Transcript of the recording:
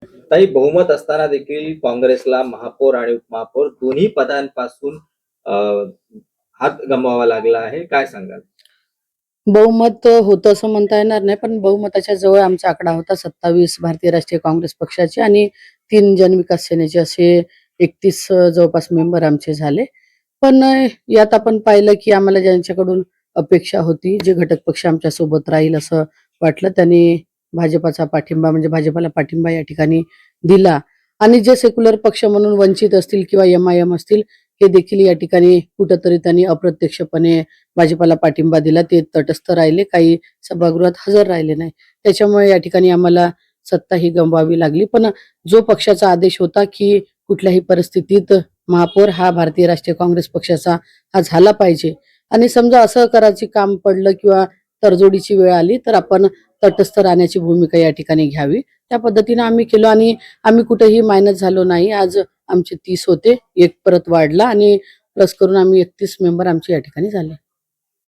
ताई, बहुमत असताना देखील काँग्रेसला महापौर आणि उपमहापौर दोन्ही पदांपासून अ, हात गमवावा लागला आहे. काय सांगाल? बहुमत होतं असं म्हणता येणार नाही, पण बहुमताच्या जवळ आमचा आकडा होता 27 भारतीय राष्ट्रीय काँग्रेस पक्षाचे आणि 3 जनविकास सेनेचे असे 31 जवळपास मेंबर आमचे झाले. पण यात आपण पाहिलं, की आम्हाला ज्यांच्याकडून अपेक्षा होती, जे घटक पक्ष आमच्या सोबत राहील असं वाटलं, त्यांनी भाजपाचा पाठिंबा म्हणजे भाजपाला पाठिंबा या ठिकाणी दिला आणि जे सेक्युलर पक्ष म्हणून वंचित असतील किंवा एम-आय-एम असतील, हे देखील या ठिकाणी कुठेतरी त्यांनी अप्रत्यक्षपणे भाजपाला पाठिंबा दिला. ते तटस्थ राहिले, काही सभागृहात हजर राहिले नाही. त्याच्यामुळे या ठिकाणी आम्हाला सत्ता ही गमवावी लागली. पण जो पक्षाचा आदेश होता, की कुठल्याही परिस्थितीत महापौर हा भारतीय राष्ट्रीय काँग्रेस पक्षाचा हा झाला पाहिजे आणि समजा असं करायचे काम पडलं किंवा तडजोडीची वेळ आली, तर आपण तटस्थ राहण्याची भूमिका या ठिकाणी घ्यावी. त्या पद्धतीनं आम्ही केलो आणि आम्ही कुठेही मायनस झालो नाही. आज आमचे 30 होते, 1 परत वाढला आणि प्लस करून आम्ही 31 मेंबर आमचे या ठिकाणी झाले.